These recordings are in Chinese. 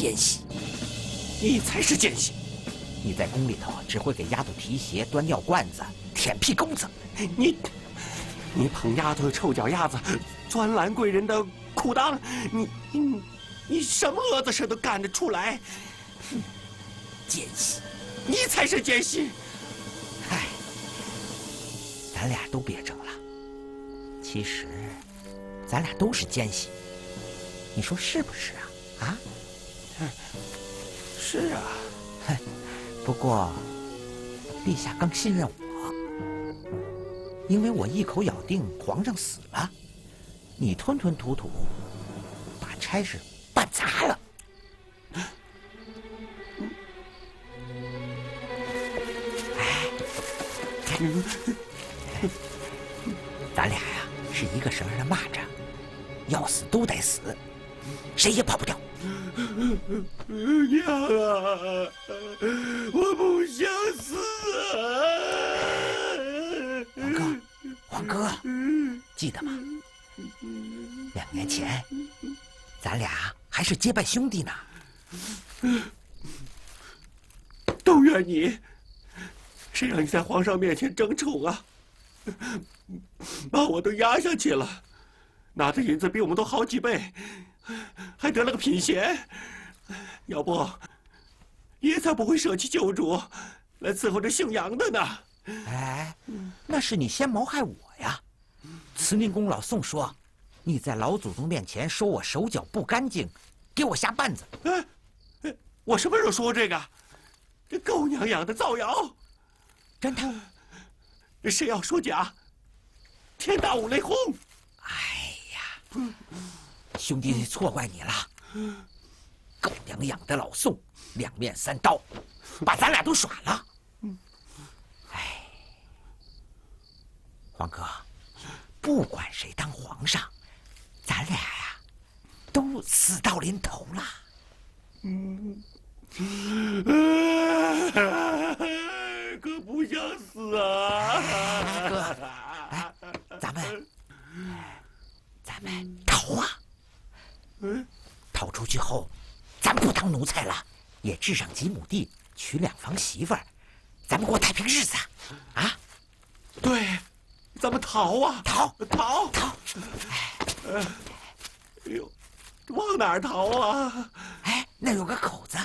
奸细，你才是奸细！你在宫里头只会给丫头提鞋、端尿罐子、舔屁公子。你捧丫头臭脚丫子，钻兰贵人的裤裆，你什么恶子事都干得出来！哼，奸细，你才是奸细！唉，咱俩都别争了。其实，咱俩都是奸细，你说是不是啊？啊？是啊。哼，不过，陛下更信任我，因为我一口咬定皇上死了，你吞吞吐吐，把差事办砸了。哎，咱俩呀是一个绳上的蚂蚱，要死都得死，谁也跑不掉。娘啊，我不想死啊！黄哥，记得吗？2年前，咱俩还是结拜兄弟呢。都怨你，谁让你在皇上面前争宠啊？把我都压下去了，拿的银子比我们都好几倍，还得了个品衔。要不，爷才不会舍弃旧主，来伺候这姓杨的呢。哎，那是你先谋害我呀！慈宁宫老宋说，你在老祖宗面前说我手脚不干净，给我下绊子。我什么时候说这个？这狗娘养的造谣！真的？谁要说假，天打五雷轰！哎呀，兄弟错怪你了。狗娘养的老宋，2面3刀，把咱俩都耍了。哎，黄哥，不管谁当皇上，咱俩呀，都死到临头了。可不想死啊！哥，哎，咱们逃啊！逃出去后，咱不当奴才了，也置上几亩地，娶2房媳妇儿，咱们过太平日子啊！对，咱们逃啊！逃！哎呦，往哪儿逃啊？哎，那有个口子，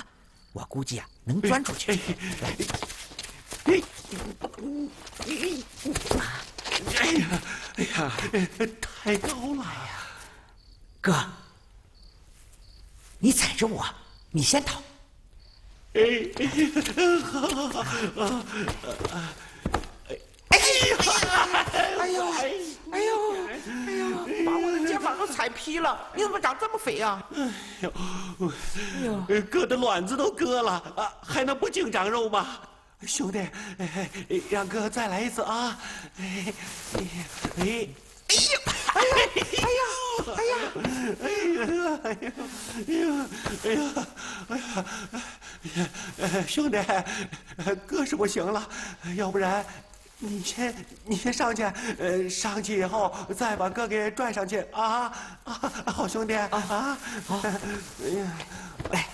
我估计啊能钻出去。来，哎呀，太高了！哎呀，哥，你踩着我，你先逃。哎呦，把我的肩膀都踩劈了！你怎么长这么肥啊？割的卵子都割了啊，还能不净长肉吗？兄弟，让哥再来一次啊！兄弟，哥是不行了，要不然你先上去，上去以后再把哥给拽上去啊！好兄弟啊！好，来，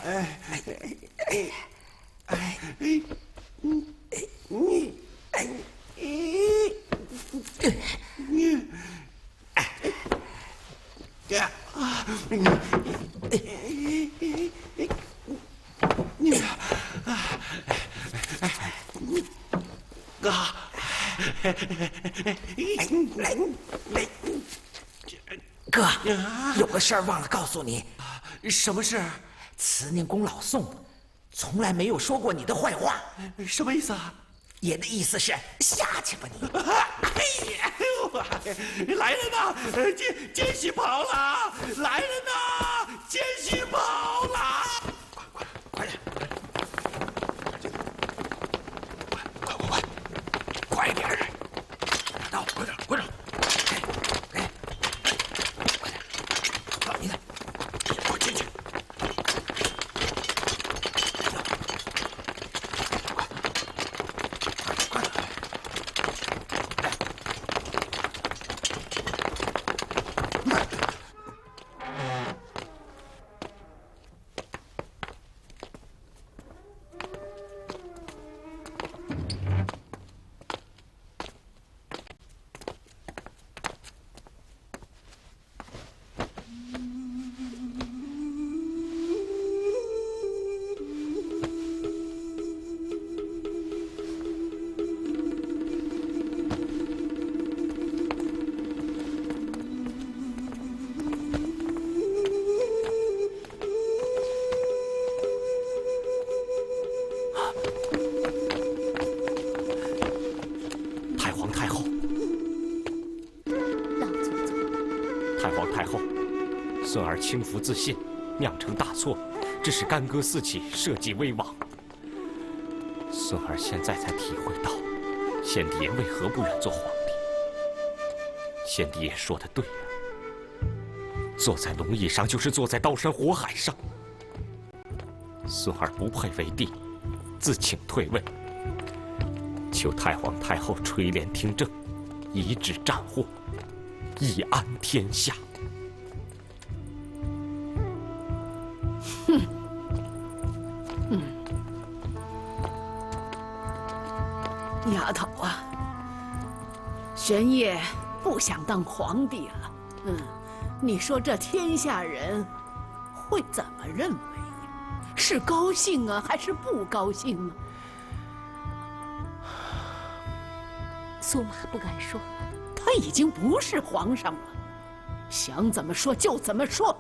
哥，哥，有个事儿忘了告诉你。什么事？慈宁宫老宋从来没有说过你的坏话。什么意思啊？爷的意思是下去吧你。来人呐！奸细跑了！来人呐！奸细跑了！快点！快点！拿刀，快点！快点！你看，我进去。孙儿轻浮自信，酿成大错，致使干戈四起，社稷危亡。孙儿现在才体会到，先帝爷为何不愿做皇帝。先帝爷说的对啊，坐在龙椅上就是坐在刀山火海上。孙儿不配为帝，自请退位，求太皇太后垂帘听政，以止战祸，以安天下。丫头啊，玄烨不想当皇帝了。你说这天下人会怎么认为？是高兴啊，还是不高兴啊？苏妈不敢说，他已经不是皇上了，想怎么说就怎么说。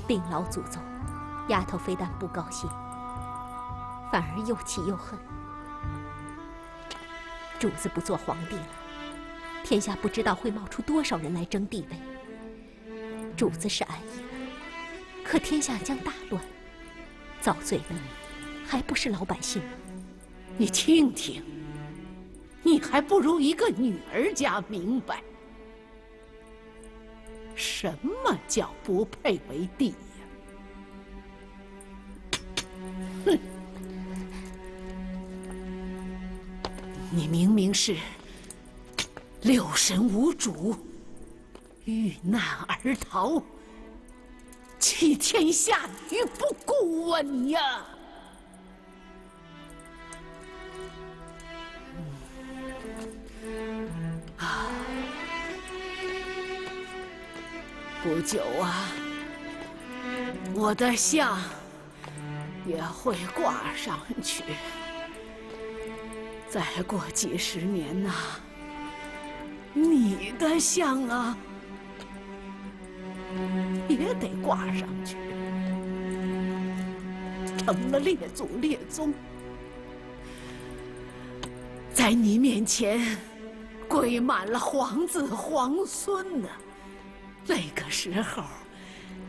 病老祖宗，丫头非但不高兴，反而又气又恨。主子不做皇帝了，天下不知道会冒出多少人来争帝位。主子是安逸了，可天下将大乱，遭罪的还不是老百姓吗？你听听，你还不如一个女儿家明白，什么叫不配为帝呀？哼！你明明是六神无主，遇难而逃，弃天下于不顾问呀！不久啊，我的像也会挂上去。再过几十年呐，你的像啊也得挂上去，成了列祖列宗，在你面前跪满了皇子皇孙呢。那个时候，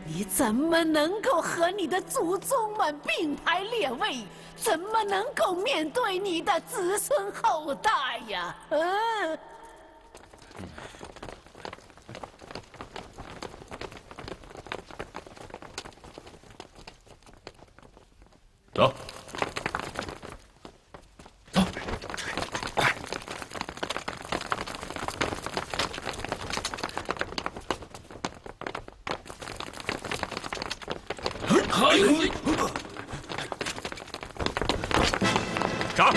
你怎么能够和你的祖宗们并排列位？怎么能够面对你的子孙后代呀？走。上！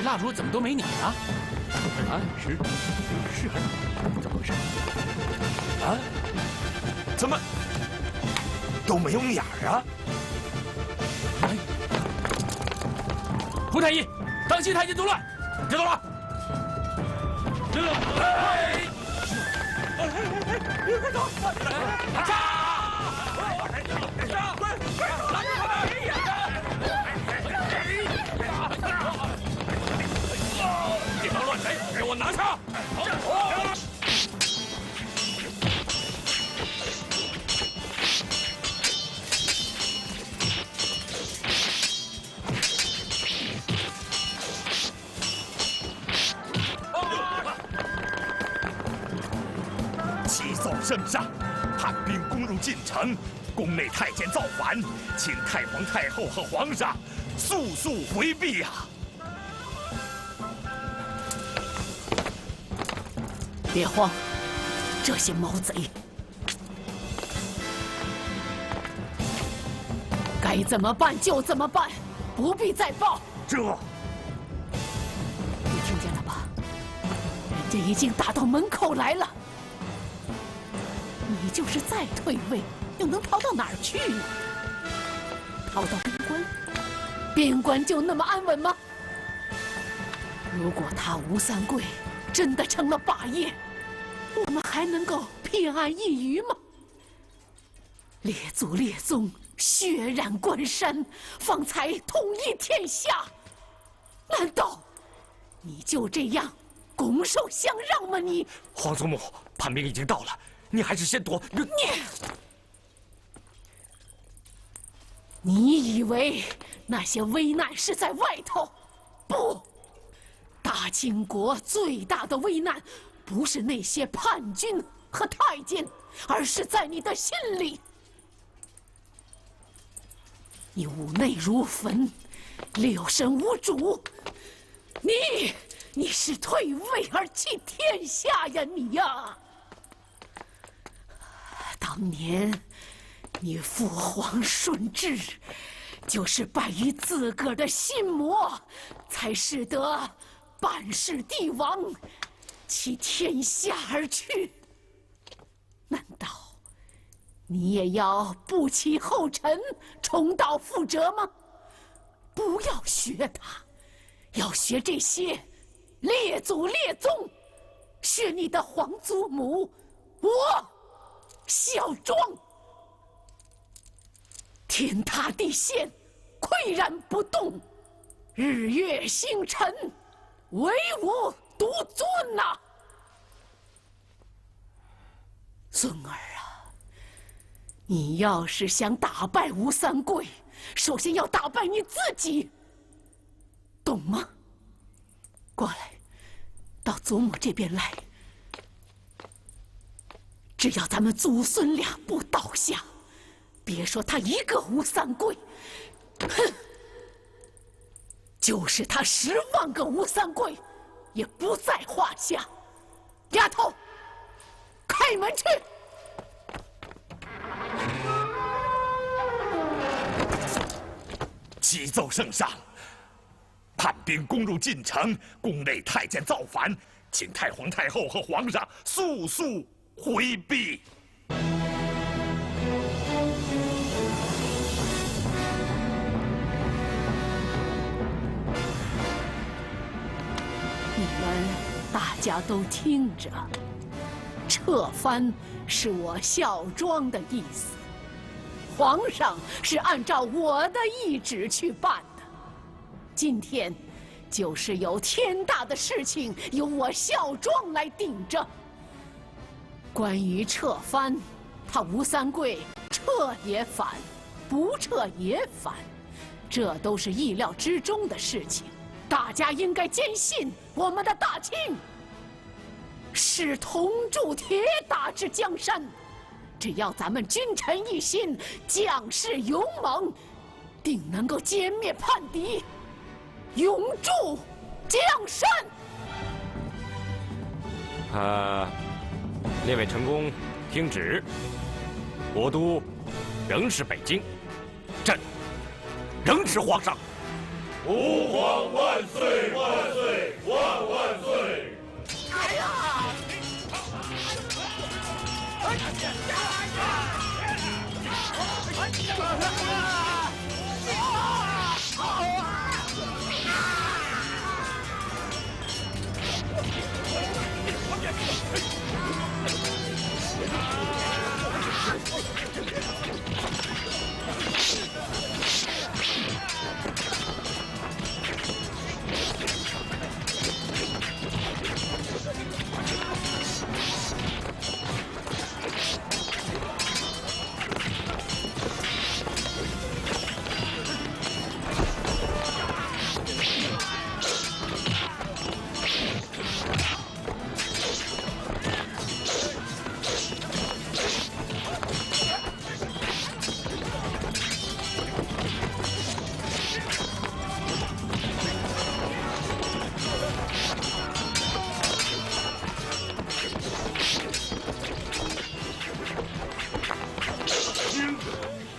蜡烛怎么都没鸟啊？啊，是啊，怎么回事？啊，怎么都没有鸟啊？哎，胡太医，当心太监作乱，知道了？知道了。快走！给我拿下！启奏圣上，叛兵攻入晋城，宫内太监造反，请太皇太后和皇上速速回避呀！别慌，这些毛贼该怎么办就怎么办，不必再报。这，你听见了吧？人家已经打到门口来了。你就是再退位，又能逃到哪儿去呢？逃到边关？边关就那么安稳吗？如果他吴三桂真的成了霸业，我们还能够平安一隅吗？列祖列宗血染关山，方才统一天下。难道你就这样拱手相让吗？你皇祖母，叛兵已经到了，你还是先躲。你以为那些危难是在外头？不，大清国最大的危难，不是那些叛军和太监，而是在你的心里。你五内如焚，六神无主，你是退位而弃天下呀，你呀！当年你父皇顺治，就是败于自个儿的心魔，才使得半世帝王弃天下而去。难道你也要步其后尘，重蹈覆辙吗？不要学他，要学这些列祖列宗，学你的皇祖母我孝庄。天塌地陷，岿然不动；日月星辰，唯吾独尊呐！孙儿啊，你要是想打败吴三桂，首先要打败你自己，懂吗？过来，到祖母这边来。只要咱们祖孙俩不倒下，别说他一个吴三桂，哼，就是他10万个吴三桂，也不在话下。丫头，开门去！启奏圣上，叛兵攻入晋城，宫内太监造反，请太皇太后和皇上速速回避。你们大家都听着，撤藩是我孝庄的意思，皇上是按照我的懿旨去办的。今天就是有天大的事情，由我孝庄来顶着。关于撤藩，他吴三桂撤也反，不撤也反，这都是意料之中的事情。大家应该坚信我们的大清是铜铸铁打之江山，只要咱们君臣一心，将士勇猛，定能够歼灭叛敌，永驻江山。列位臣工，听旨，国都仍是北京，朕仍是皇上。吾皇万岁万岁万万岁！哎呀！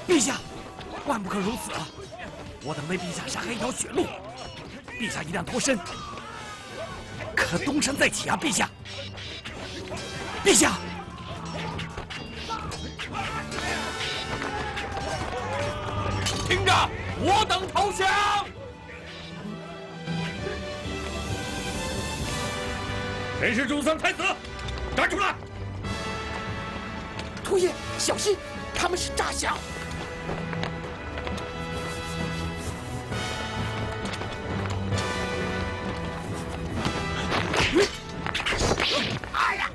陛下，万不可如此！我等为陛下杀开一条血路，陛下一旦脱身，可东山再起啊！陛下。陛下，听着，我等投降。谁是中桑太子？站出来！屠爷，小心，他们是诈降。哎呀！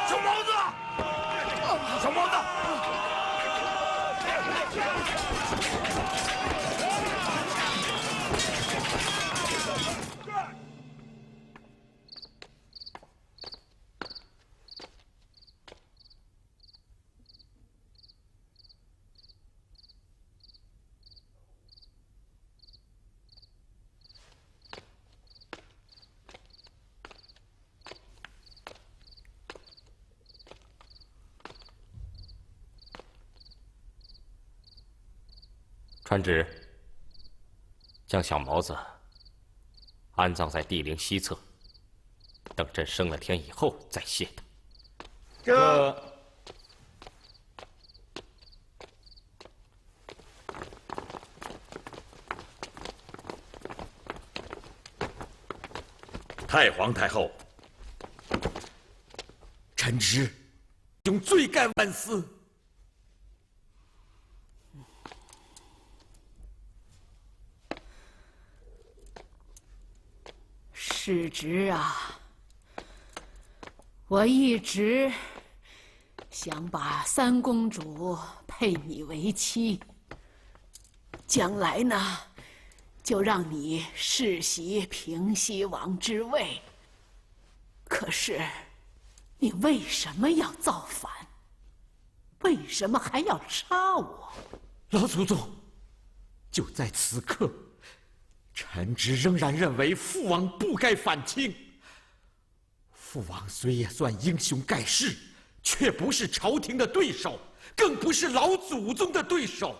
小毛子，小毛子！传旨，将小毛子安葬在地陵西侧，等朕升了天以后再谢他。这太皇太后，臣侄兄罪该万死。世侄啊，我一直想把三公主配你为妻，将来呢，就让你世袭平西王之位。可是，你为什么要造反？为什么还要杀我？老祖宗，就在此刻。臣侄仍然认为父王不该反清。父王虽也算英雄盖世，却不是朝廷的对手，更不是老祖宗的对手。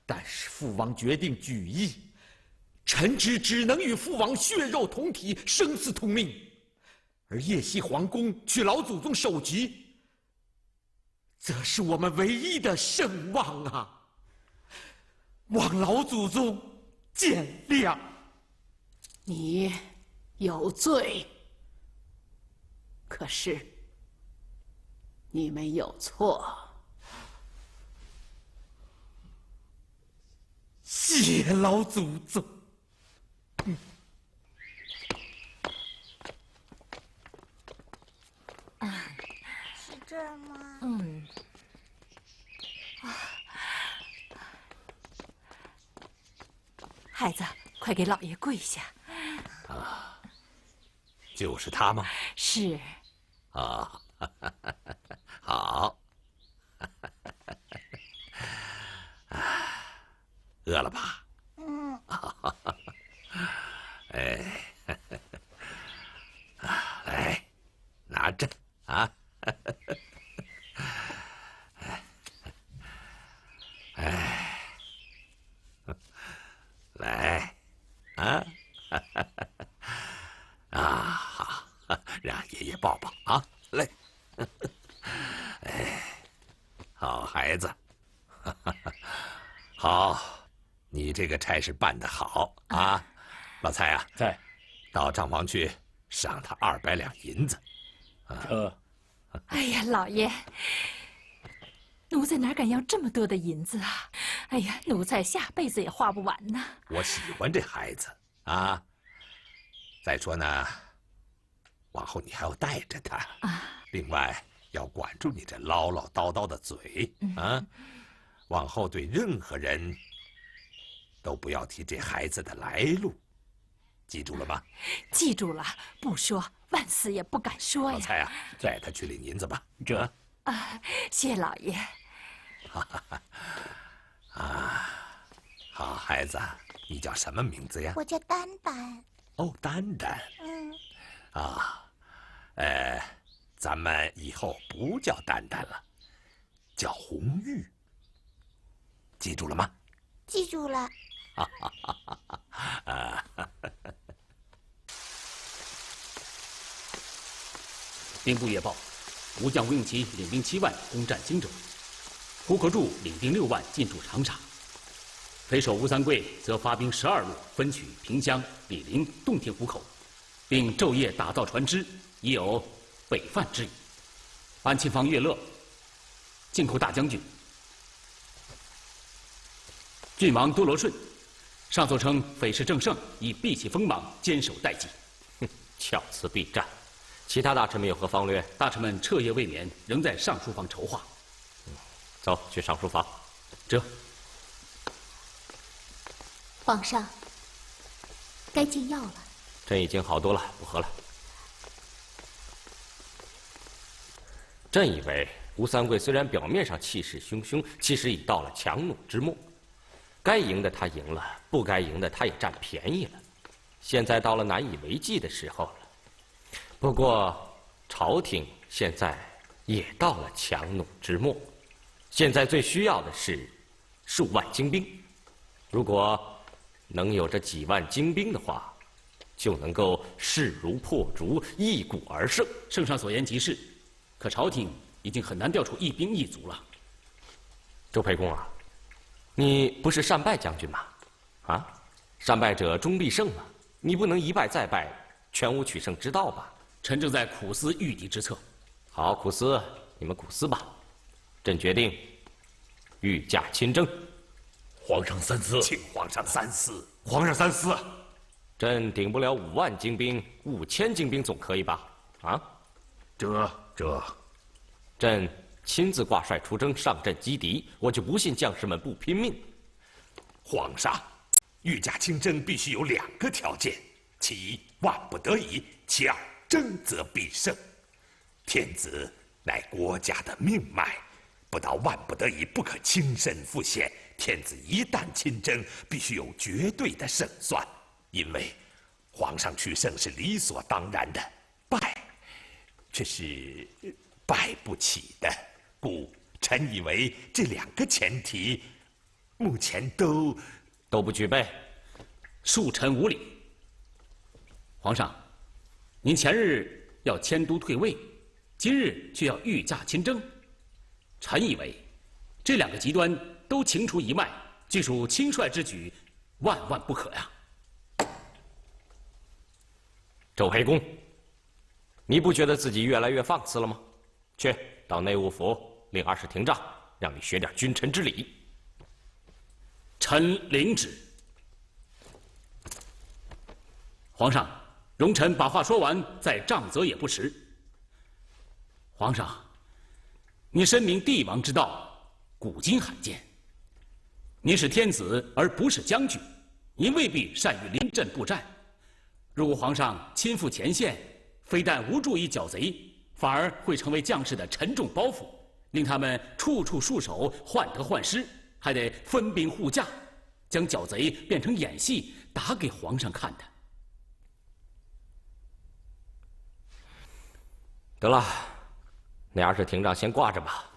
但是父王决定举义，臣侄只能与父王血肉同体，生死同命。而夜袭皇宫，去老祖宗首级，则是我们唯一的圣望啊！望老祖宗见谅。你有罪，可是你没有错。谢老祖宗。是这儿吗？孩子，快给老爷跪下。啊，就是他吗？是。啊，好。饿了吧？哎，来，拿着啊。哎，来，啊，好，让爷爷抱抱啊，来，哎，好孩子，好，你这个差事办得好啊，老蔡啊，在，到账房去赏他200两银子。哎呀，老爷，奴才哪敢要这么多的银子啊！哎呀，奴才下辈子也花不完呢。我喜欢这孩子啊。再说呢，往后你还要带着他啊。另外要管住你这唠唠叨叨的嘴啊。往后对任何人都不要提这孩子的来路，记住了吗？记住了，不说，万死也不敢说呀。老蔡啊，带他去领银子吧。这啊，谢老爷。啊，好孩子，你叫什么名字呀？我叫丹丹。哦，丹丹。啊，咱们以后不叫丹丹了，叫红玉。记住了吗？记住了。兵部月报：吴将吴应奇领兵7万攻占荆州，胡可柱领兵6万进驻长沙。匪首吴三桂则发兵12路分取萍乡、醴陵、洞庭湖口，并昼夜打造船只，已有北犯之意。安庆坊岳乐进口大将军，郡王多罗顺上奏称匪势正盛，已避其锋芒，坚守待机。巧辞必战。其他大臣们有何方略？大臣们彻夜未眠，仍在上书房筹划。走去上书房。这。皇上，该进药了。朕已经好多了，不喝了。朕以为吴三桂虽然表面上气势汹汹，其实已到了强弩之末。该赢的他赢了，不该赢的他也占便宜了。现在到了难以为继的时候了。不过，朝廷现在也到了强弩之末，现在最需要的是数万精兵。如果能有这几万精兵的话，就能够势如破竹，一鼓而胜。圣上所言极是，可朝廷已经很难调出一兵一卒了。周沛公啊，你不是善败将军吗？啊，善败者终必胜嘛，你不能一败再败，全无取胜之道吧？臣正在苦思御敌之策。好，苦思，你们苦思吧。朕决定御驾亲征。皇上三思，请皇上三思。皇上三思。朕顶不了5万精兵，5000精兵总可以吧？啊？朕亲自挂帅出征，上阵击敌，我就不信将士们不拼命。皇上，御驾亲征必须有2个条件：其一，万不得已；其二，争则必胜。天子乃国家的命脉，不到万不得已，不可轻身赴险。天子一旦亲征，必须有绝对的胜算，因为皇上取胜是理所当然的，败却是败不起的。故臣以为这2个前提，目前都不具备。恕臣无礼。皇上，您前日要迁都退位，今日却要御驾亲征，臣以为这2个极端都情出一脉，俱属轻率之举，万万不可呀！周沛公，你不觉得自己越来越放肆了吗？去到内务府令20廷杖，让你学点君臣之礼。臣领旨。皇上，容臣把话说完，再杖责也不迟。皇上，你深明帝王之道，古今罕见。您是天子而不是将军，您未必善于临阵布战。如果皇上亲赴前线，非但无助于剿贼，反而会成为将士的沉重包袱，令他们处处戍守，患得患失，还得分兵护驾，将剿贼变成演戏，打给皇上看的。得了，那20廷杖先挂着吧。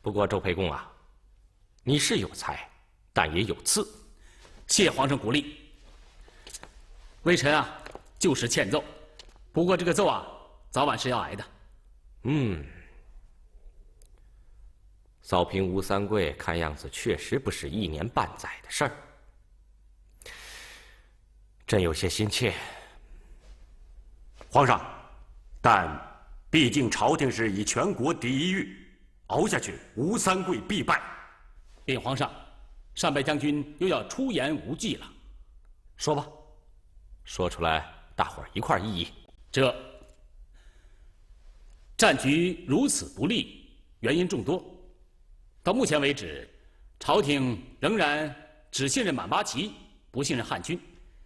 不过周沛公啊，你是有才，但也有刺。谢皇上鼓励。微臣啊，就是欠揍，不过这个揍啊，早晚是要挨的。扫平吴三桂，看样子确实不是1年半载的事儿。朕有些心切。皇上，但毕竟朝廷是以全国第一欲，熬下去，吴三桂必败。禀皇上，善败将军又要出言无忌了。说吧，说出来，大伙儿一块儿议议。这战局如此不利，原因众多。到目前为止，朝廷仍然只信任满八旗，不信任汉军，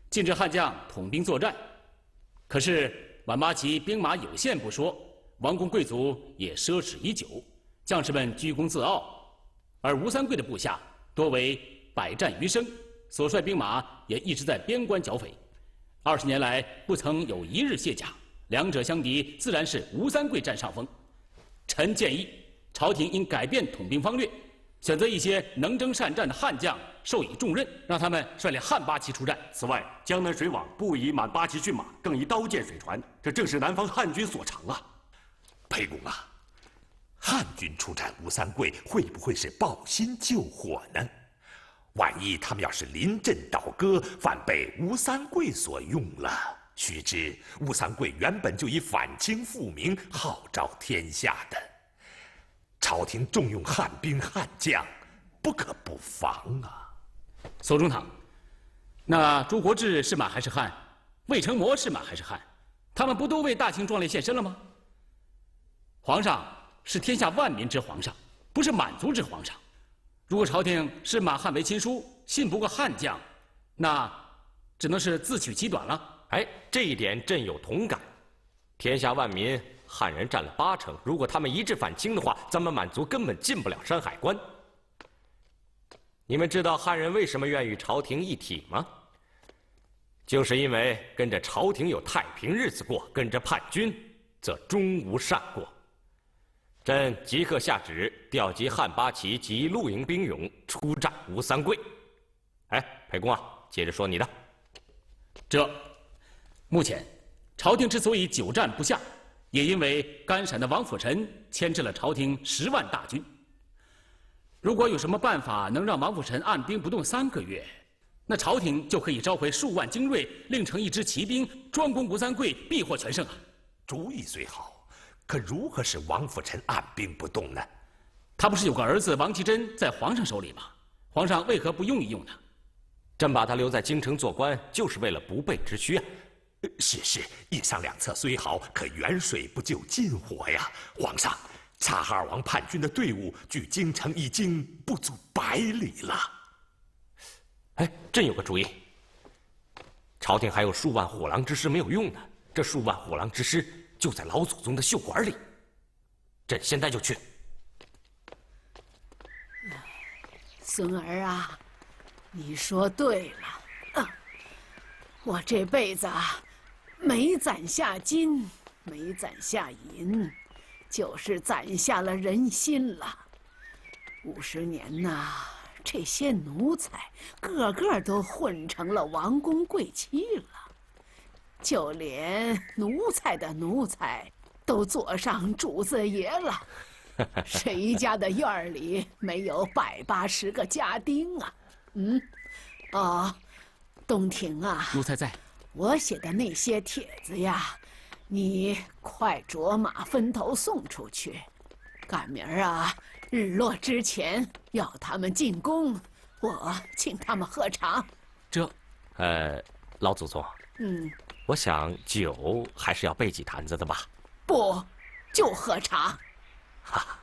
禁止汉将统兵作战。可是满八旗兵马有限不说，王公贵族也奢侈已久，将士们居功自傲，而吴三桂的部下多为百战余生，所率兵马也一直在边关剿匪，20年来不曾有一日卸甲，两者相敌，自然是吴三桂占上风。臣建议，朝廷应改变统兵方略，选择一些能征善战的汉将，授以重任，让他们率领汉八旗出战。此外，江南水网不以满八旗骏马，更以刀剑水船，这正是南方汉军所长啊。沛公啊，汉军出战吴三桂，会不会是抱薪救火呢？万一他们要是临阵倒戈，反被吴三桂所用了。须知吴三桂原本就以反清复明号召天下的，朝廷重用汉兵汉将，不可不防啊。左宗棠，那朱国志是满还是汉？魏成魔是满还是汉？他们不都为大清壮烈献身了吗？皇上是天下万民之皇上，不是满族之皇上。如果朝廷视满汉为亲疏，信不过汉将，那只能是自取其短了。哎，这一点朕有同感。天下万民，汉人占了80%，如果他们一致反清的话，咱们满族根本进不了山海关。你们知道汉人为什么愿与朝廷一体吗？就是因为跟着朝廷有太平日子过，跟着叛军则终无善过。朕即刻下旨调集汉八旗及露营兵勇出战吴三桂。哎，沛公啊，接着说你的。目前朝廷之所以久战不下，也因为甘陕的王辅臣牵制了朝廷10万大军。如果有什么办法能让王辅臣按兵不动3个月，那朝廷就可以召回数万精锐，另成一支骑兵，专攻吴三桂，必获全胜啊！主意虽好，可如何使王辅臣按兵不动呢？他不是有个儿子王岐珍在皇上手里吗？皇上为何不用一用呢？朕把他留在京城做官，就是为了不备之需啊。是，一上两策虽好，可远水不救近火呀。皇上，察哈尔王叛军的队伍距京城已经不足100里了。哎，朕有个主意。朝廷还有数万虎狼之师没有用呢，这数万虎狼之师就在老祖宗的袖管里。朕现在就去。孙儿啊，你说对了。我这辈子啊，没攒下金，没攒下银，就是攒下了人心了。50年呐，这些奴才个个都混成了王公贵戚了，就连奴才的奴才都做上主子爷了。谁家的院儿里没有180个家丁啊？东庭啊，奴才在。我写的那些帖子呀，你快着马分头送出去。赶明儿啊，日落之前要他们进宫，我请他们喝茶。老祖宗，我想酒还是要备几坛子的吧？不，就喝茶。哈。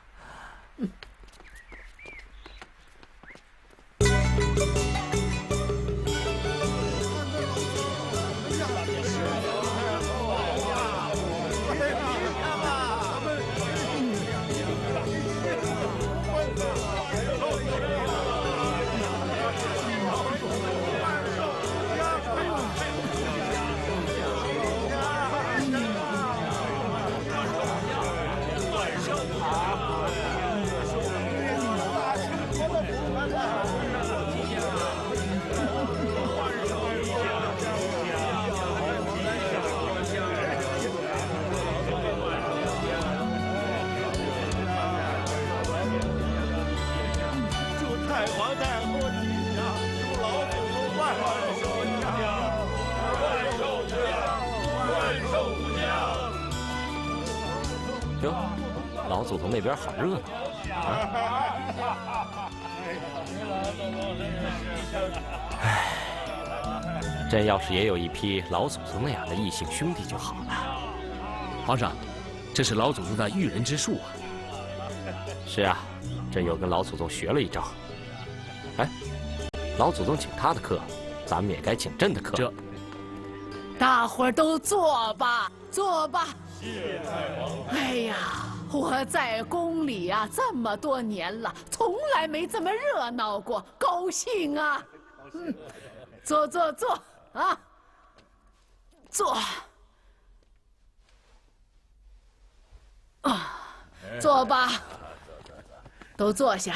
哟，老祖宗那边好热闹哎，朕要是也有一批老祖宗那样的异姓兄弟就好了。皇上，这是老祖宗的驭人之术啊。是啊，朕又跟老祖宗学了一招。哎，老祖宗请他的课，咱们也该请朕的课。大伙儿都坐吧，坐吧。谢太皇。哎呀，我在宫里啊这么多年了，从来没这么热闹过，高兴啊！坐啊，坐啊，坐吧，都坐下。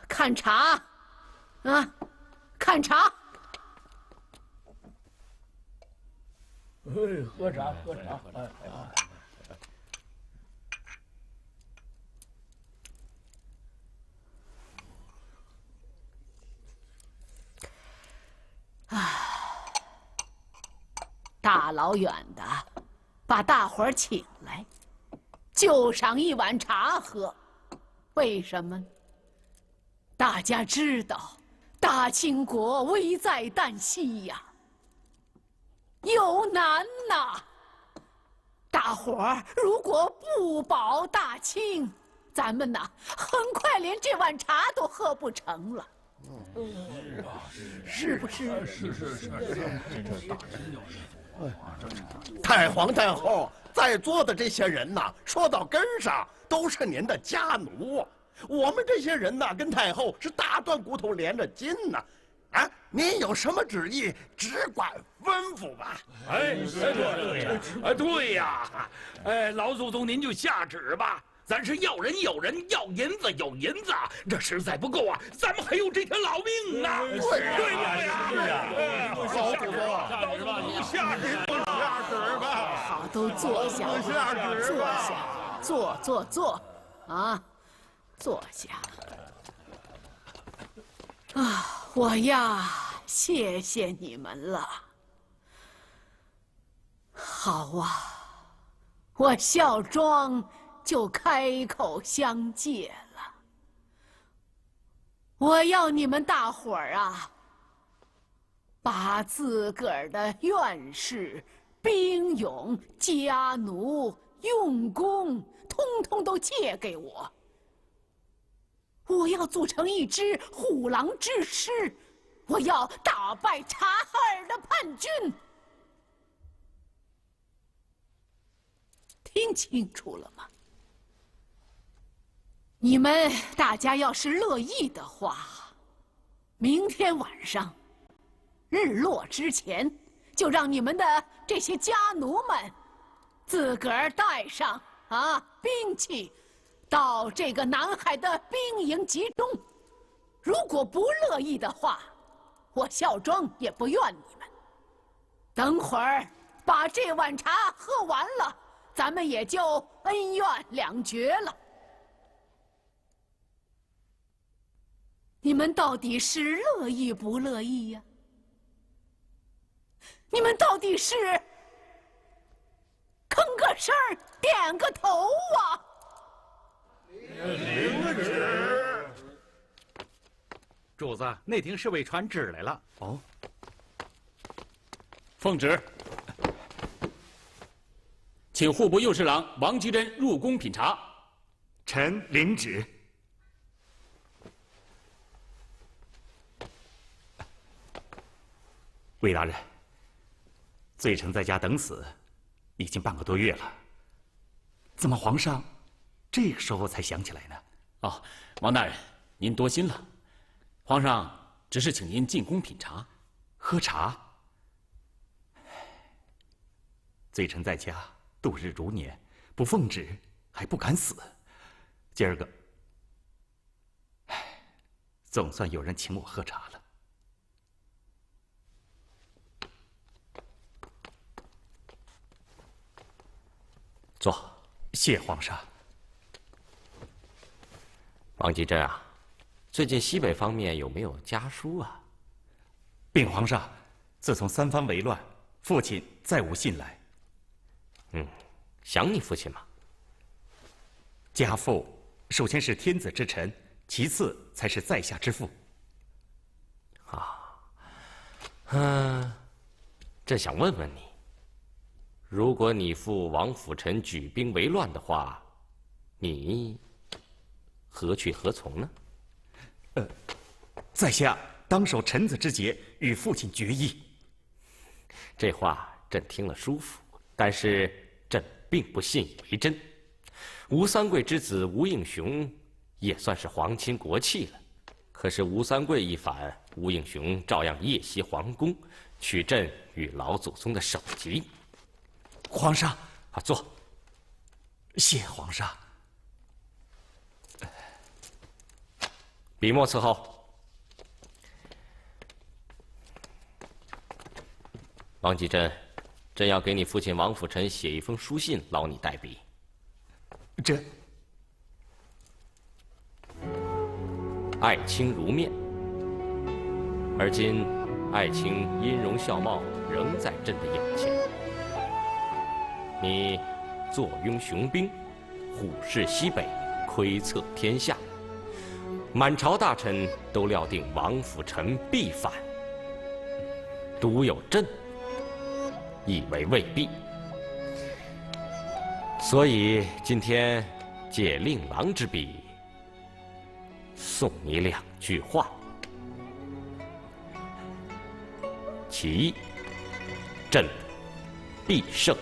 看茶，看茶。喝茶，喝茶。大老远的把大伙儿请来，就赏一碗茶喝，为什么呢？大家知道，大清国危在旦夕呀，有难呐。大伙儿如果不保大清，咱们呐，很快连这碗茶都喝不成了。是不是？是。太皇太后，在座的这些人呐，说到根上都是您的家奴。我们这些人呐，跟太后是大断骨头连着筋呐。啊，您有什么旨意，只管吩咐吧。对呀，老祖宗您就下旨吧。咱是要人有人，要银子有银子，这实在不够啊，咱们还有这条老命呢。对呀，老祖宗，你下旨吧。好，都坐下，坐，啊，坐下。啊，我呀，谢谢你们了。好啊，我孝庄就开口相借了。我要你们大伙儿啊，把自个儿的院士、兵勇、家奴、用工，通通都借给我。我要组成一支护狼之师，我要打败察哈尔的叛军。听清楚了吗？你们大家要是乐意的话，明天晚上日落之前，就让你们的这些家奴们自个儿带上兵器，到这个南海的兵营集中。如果不乐意的话，我孝庄也不怨你们。等会儿把这碗茶喝完了，咱们也就恩怨两绝了。你们到底是乐意不乐意呀？你们到底是吭个声儿点个头啊？领个旨。主子，内廷侍卫传旨来了。哦，奉旨，请户部右侍郎王吉珍入宫品茶。臣领旨。魏大人，罪臣在家等死，已经半个多月了。怎么皇上这个时候才想起来呢？哦，王大人，您多心了。皇上只是请您进宫品茶，喝茶。罪臣在家度日如年，不奉旨还不敢死。今儿个，总算有人请我喝茶了。坐。谢皇上。王吉珍啊，最近西北方面有没有家书啊？禀皇上，自从三藩为乱，父亲再无信来。想你父亲吗？家父首先是天子之臣，其次才是在下之父。正想问问你，如果你父王辅臣举兵为乱的话，你何去何从呢？在下当守臣子之节，与父亲决议。这话朕听了舒服，但是朕并不信以为真。吴三桂之子吴应熊也算是皇亲国戚了，可是吴三桂一反，吴应熊照样夜袭皇宫，取朕与老祖宗的首级。皇上，坐。谢皇上。笔墨伺候。王吉珍，朕要给你父亲王辅臣写一封书信，劳你代笔。这爱卿如面，而今爱卿音容笑貌仍在朕的眼前。你坐拥雄兵，虎视西北，窥测天下，满朝大臣都料定王辅臣必反，独有朕以为未必。所以今天借令郎之笔，送你2句话。其一，朕必胜，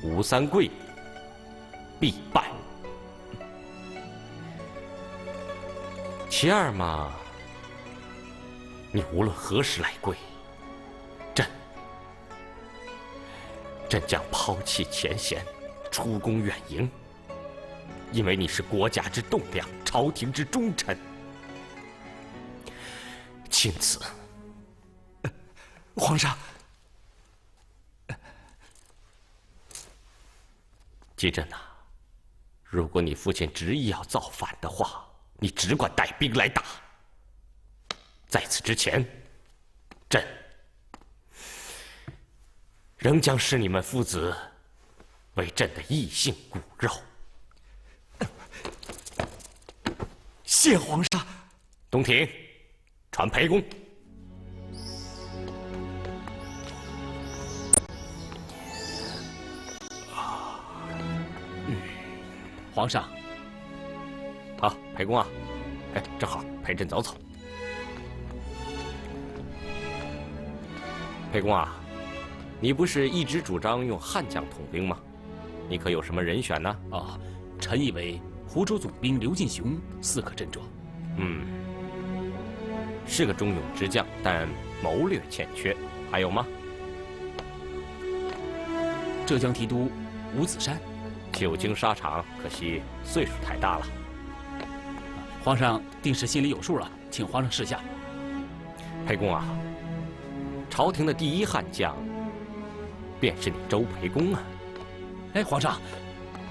吴三桂必败。其二嘛，你无论何时来归，朕将抛弃前嫌，出宫远迎，因为你是国家之栋梁，朝廷之忠臣。钦此。皇上，吉朕呐，如果你父亲执意要造反的话，你只管带兵来打。在此之前，朕仍将视你们父子为朕的异姓骨肉。谢皇上。东庭，传裴公。皇上，好，裴公啊，哎，正好陪朕走走。裴公啊，你不是一直主张用悍将统兵吗？你可有什么人选呢？啊，臣以为湖州总兵刘进雄似可振作。是个忠勇之将，但谋略欠缺。还有吗？浙江提督吴子山。久经沙场，可惜岁数太大了。皇上定是心里有数了，请皇上示下。裴公啊，朝廷的第一悍将，便是你周裴公啊。哎，皇上，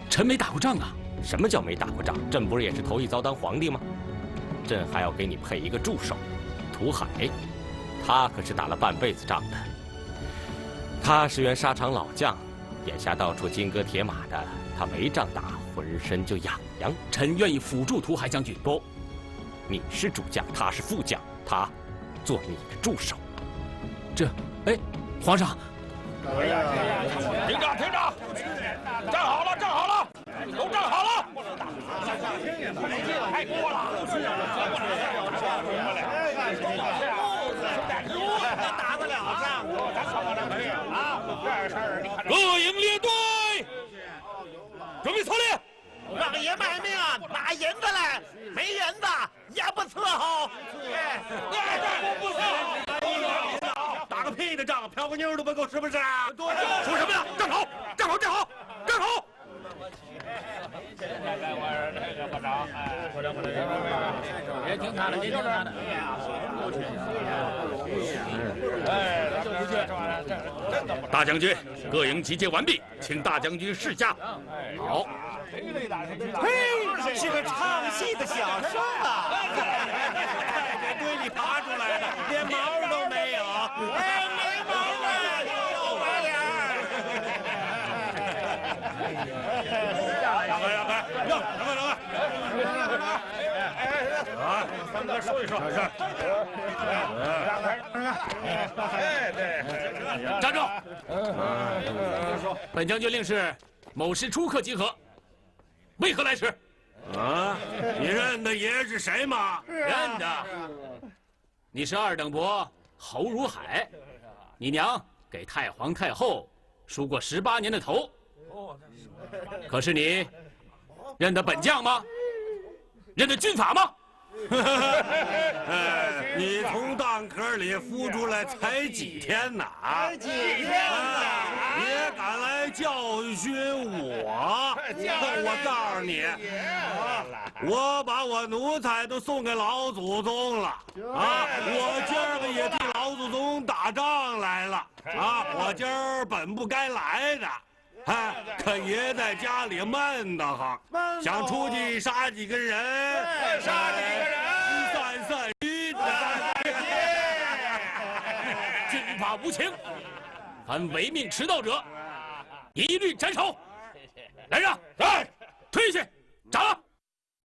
臣没打过仗啊。什么叫没打过仗？朕不是也是头一遭当皇帝吗？朕还要给你配一个助手，涂海，他可是打了半辈子仗的。他是员沙场老将，眼下到处金戈铁马的。他没仗打，浑身就痒痒。臣愿意辅助涂海将军。不，你是主将，他是副将，他做你的助手。哎，皇上，停着，停着，站好了，站好了，都站好了。太过了，打得了仗，各营列队。准备操练，老爷卖命，拿银子来，没银子也不伺候。不伺候，打个屁的仗，嫖个妞都不够，是不是？说什么呀？站好，站好，站好，站好！别听他的，别听他的。大将军，各营集结完毕，请大将军示下。好。嘿，是个唱戏的小生啊！在堆里爬出来的，连毛都没有。哎，没毛啊，有白脸儿。让开！咱们再说一说。站住！本将军令是某时初刻集合，为何来迟？啊，你认得爷是谁吗？认得。你是二等伯侯如海，你娘给太皇太后梳过18年的头。可是你认得本将吗？认得军法吗？你从蛋壳里孵出来才几天呐？才几天呐？也敢来教训我？我告诉你，我把我奴才都送给老祖宗了啊！我今儿个也替老祖宗打仗来了。我今儿本不该来的，可爷在家里闷得慌，想出去杀几个人，散心。军法无情，凡违命迟到者，一律斩首。来人，推去斩了。